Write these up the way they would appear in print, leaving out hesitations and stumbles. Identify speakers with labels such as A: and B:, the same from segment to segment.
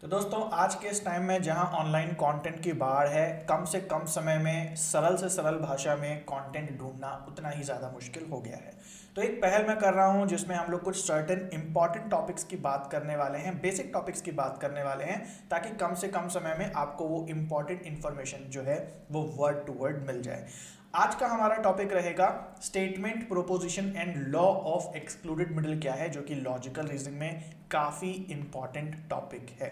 A: तो दोस्तों आज के इस टाइम में जहां ऑनलाइन कंटेंट की बाढ़ है, कम से कम समय में सरल से सरल भाषा में कंटेंट ढूंढना उतना ही ज़्यादा मुश्किल हो गया है। तो एक पहल मैं कर रहा हूं जिसमें हम लोग कुछ सर्टेन इंपॉर्टेंट टॉपिक्स की बात करने वाले हैं, बेसिक टॉपिक्स की बात करने वाले हैं, ताकि कम से कम समय में आपको वो इंपॉर्टेंट इन्फॉर्मेशन जो है वो वर्ड टू वर्ड मिल जाए। आज का हमारा टॉपिक रहेगा statement, proposition and law of excluded middle क्या है, जो कि लॉजिकल रीजनिंग में काफ़ी इंपॉर्टेंट टॉपिक है।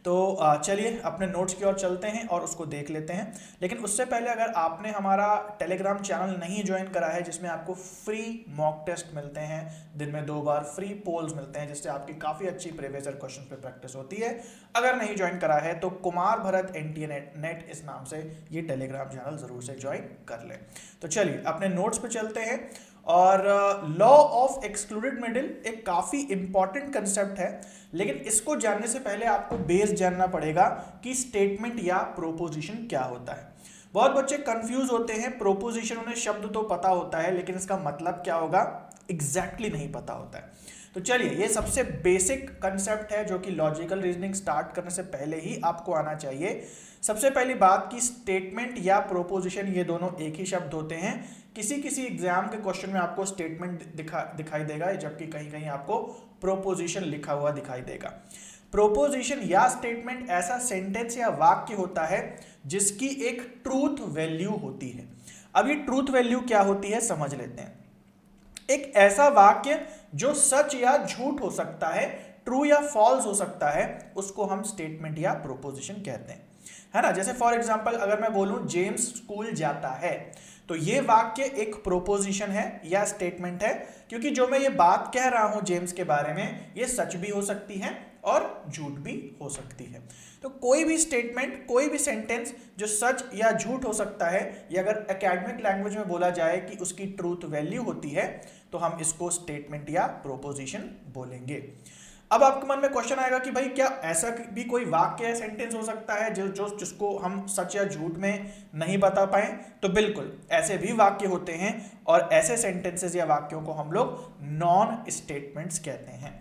A: तो चलिए अपने नोट्स की ओर चलते हैं और उसको देख लेते हैं। लेकिन उससे पहले अगर आपने हमारा टेलीग्राम चैनल नहीं ज्वाइन करा है, जिसमें आपको फ्री मॉक टेस्ट मिलते हैं, दिन में 2 बार फ्री पोल्स मिलते हैं, जिससे आपकी काफ़ी अच्छी प्रीवियस ईयर क्वेश्चन पे प्रैक्टिस होती है। अगर नहीं ज्वाइन करा है तो कुमार भरत NTA नेट इस नाम से ये टेलीग्राम चैनल ज़रूर से ज्वाइन कर लें। तो चलिए अपने नोट्स पे चलते हैं। और लॉ ऑफ एक्सक्लूडेड मिडिल एक काफ़ी इंपॉर्टेंट कंसेप्ट है, लेकिन इसको जानने से पहले आपको बेस जानना पड़ेगा कि स्टेटमेंट या प्रोपोजिशन क्या होता है। बहुत बच्चे कंफ्यूज होते हैं, प्रोपोजिशन उन्हें शब्द तो पता होता है लेकिन इसका मतलब क्या होगा एग्जैक्टली नहीं पता होता है। तो चलिए ये सबसे बेसिक कंसेप्ट है जो कि लॉजिकल रीजनिंग स्टार्ट करने से पहले ही आपको आना चाहिए। सबसे पहली बात कि स्टेटमेंट या प्रोपोजिशन ये दोनों एक ही शब्द होते हैं। किसी किसी एग्जाम के क्वेश्चन में आपको स्टेटमेंट दिखाई देगा, जबकि कहीं कहीं आपको प्रोपोजिशन लिखा हुआ दिखाई देगा। प्रोपोजिशन या स्टेटमेंट ऐसा सेंटेंस या वाक्य होता है जिसकी एक ट्रूथ वैल्यू होती है। अब ये ट्रूथ वैल्यू क्या होती है समझ लेते हैं। एक ऐसा वाक्य जो सच या झूठ हो सकता है, ट्रू या फॉल्स हो सकता है, उसको हम स्टेटमेंट या प्रोपोजिशन कहते हैं, है ना। जैसे फॉर एग्जांपल अगर मैं बोलूं जेम्स स्कूल जाता है, तो ये वाक्य एक प्रोपोजिशन है या स्टेटमेंट है, क्योंकि जो मैं ये बात कह रहा हूं जेम्स के बारे में, ये सच भी हो सकती है और झूठ भी हो सकती है। तो कोई भी स्टेटमेंट, कोई भी सेंटेंस जो सच या झूठ हो सकता है, या अगर एकेडमिक लैंग्वेज में बोला जाए कि उसकी ट्रूथ वैल्यू होती है, तो हम इसको स्टेटमेंट या प्रोपोजिशन बोलेंगे। अब आपके मन में क्वेश्चन आएगा कि भाई क्या ऐसा भी कोई वाक्य या सेंटेंस हो सकता है जो जो जिसको हम सच या झूठ में नहीं बता पाए? तो बिल्कुल ऐसे भी वाक्य होते हैं, और ऐसे सेंटेंसेस या वाक्यों को हम लोग नॉन स्टेटमेंट्स कहते हैं।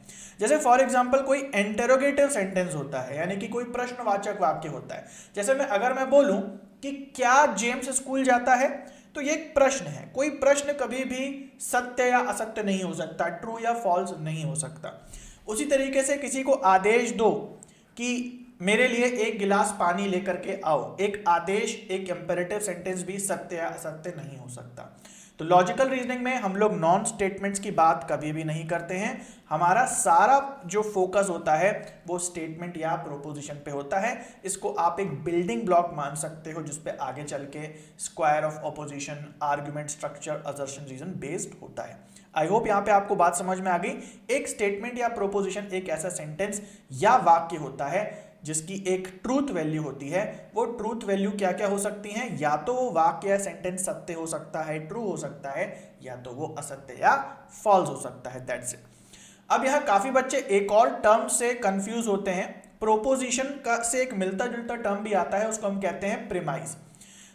A: जैसे फॉर एग्जांपल कोई इंटेरोगेटिव सेंटेंस होता है, यानी कि कोई प्रश्नवाचक वाक्य होता है। जैसे अगर मैं बोलूं कि क्या जेम्स स्कूल जाता है, तो ये एक प्रश्न है। कोई प्रश्न कभी भी सत्य या असत्य नहीं हो सकता, ट्रू या फॉल्स नहीं हो सकता। उसी तरीके से किसी को आदेश दो कि मेरे लिए 1 गिलास पानी लेकर के आओ, एक आदेश, एक इंपेरेटिव सेंटेंस भी सत्य या असत्य नहीं हो सकता। तो लॉजिकल रीजनिंग में हम लोग नॉन स्टेटमेंट्स की बात कभी भी नहीं करते हैं। हमारा सारा जो फोकस होता है वो स्टेटमेंट या प्रोपोजिशन पे होता है। इसको आप एक बिल्डिंग ब्लॉक मान सकते हो, जिस पे आगे चल के square of opposition, argument, structure, assertion, reason based होता है। आई होप यहाँ पे आपको बात समझ में आ गई। एक स्टेटमेंट या प्रोपोजिशन एक ऐसा सेंटेंस या वाक्य होता है जिसकी एक ट्रूथ वैल्यू होती है। वो ट्रूथ वैल्यू क्या क्या हो सकती हैं? या तो वो वाक्य या सेंटेंस सत्य हो सकता है, ट्रू हो सकता है, या तो वो असत्य या फॉल्स हो सकता है। That's it. अब यहाँ काफी बच्चे एक और टर्म से कंफ्यूज होते हैं। प्रोपोजिशन का से एक मिलता जुलता टर्म भी आता है, उसको हम कहते हैं प्रीमाइस।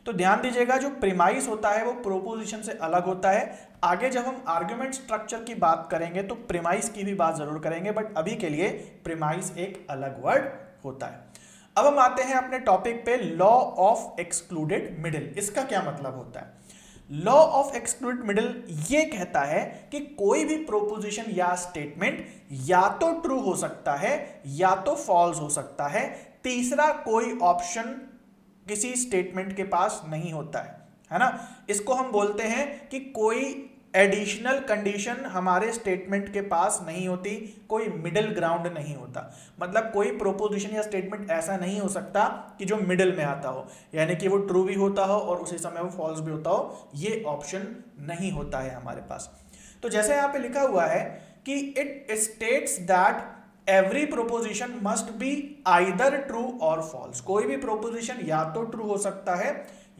A: तो ध्यान दीजिएगा, जो प्रीमाइस होता है वो प्रोपोजिशन से अलग होता है। आगे जब हम आर्गुमेंट स्ट्रक्चर की बात करेंगे तो प्रीमाइस की भी बात जरूर करेंगे, बट अभी के लिए प्रीमाइस एक अलग वर्ड होता है। अब हम आते हैं अपने टॉपिक पे, लॉ ऑफ एक्सक्लूडेड मिडिल। इसका क्या मतलब होता है? लॉ ऑफ एक्सक्लूडेड मिडिल ये कहता है कि कोई भी प्रोपोजिशन या स्टेटमेंट या तो ट्रू हो सकता है या तो फॉल्स हो सकता है। तीसरा कोई ऑप्शन किसी स्टेटमेंट के पास नहीं होता है ना। इसको हम बोलते हैं कि कोई एडिशनल कंडीशन हमारे स्टेटमेंट के पास नहीं होती, कोई मिडिल ग्राउंड नहीं होता। मतलब कोई प्रोपोजिशन या स्टेटमेंट ऐसा नहीं हो सकता कि जो मिडिल में आता हो, यानी कि वो ट्रू भी होता हो और उसी समय वो फॉल्स भी होता हो। ये ऑप्शन नहीं होता है हमारे पास। तो जैसे यहाँ पे लिखा हुआ है कि it states that every proposition must be either true और फॉल्स। कोई भी प्रोपोजिशन या तो ट्रू हो सकता है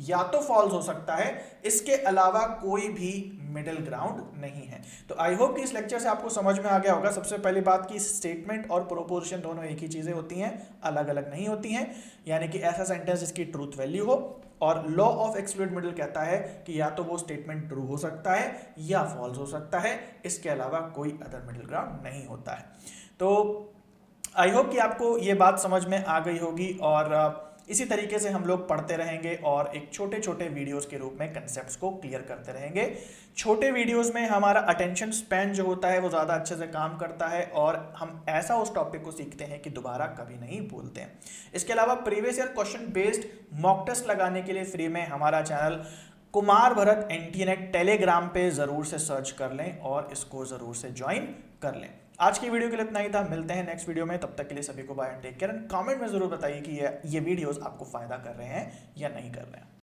A: या तो फॉल्स हो सकता है, इसके अलावा कोई भी मिडिल ग्राउंड नहीं है। तो आई होप कि इस लेक्चर से आपको समझ में आ गया होगा। सबसे पहली बात कि स्टेटमेंट और प्रोपोजिशन दोनों एक ही चीजें होती हैं, अलग अलग नहीं होती हैं। यानी कि ऐसा सेंटेंस जिसकी ट्रूथ वैल्यू हो। और लॉ ऑफ एक्सक्लूडेड मिडिल कहता है कि या तो वो स्टेटमेंट ट्रू हो सकता है या फॉल्स हो सकता है, इसके अलावा कोई अदर मिडिल ग्राउंड नहीं होता है। तो आई होप कि आपको ये बात समझ में आ गई होगी और इसी तरीके से हम लोग पढ़ते रहेंगे और एक छोटे छोटे वीडियोस के रूप में कंसेप्ट्स को क्लियर करते रहेंगे। छोटे वीडियोस में हमारा अटेंशन स्पैन जो होता है वो ज़्यादा अच्छे से काम करता है और हम ऐसा उस टॉपिक को सीखते हैं कि दोबारा कभी नहीं भूलते हैं। इसके अलावा previous year question based mock test लगाने के लिए फ्री में हमारा चैनल कुमार भरत एनटीनेट टेलीग्राम पे ज़रूर से सर्च कर लें और इसको ज़रूर से ज्वाइन कर लें। आज की वीडियो के लिए इतना ही था, मिलते हैं नेक्स्ट वीडियो में, तब तक के लिए सभी को bye and take care. Comment में ज़रूर बताइए कि ये वीडियोस आपको फ़ायदा कर रहे हैं या नहीं कर रहे हैं।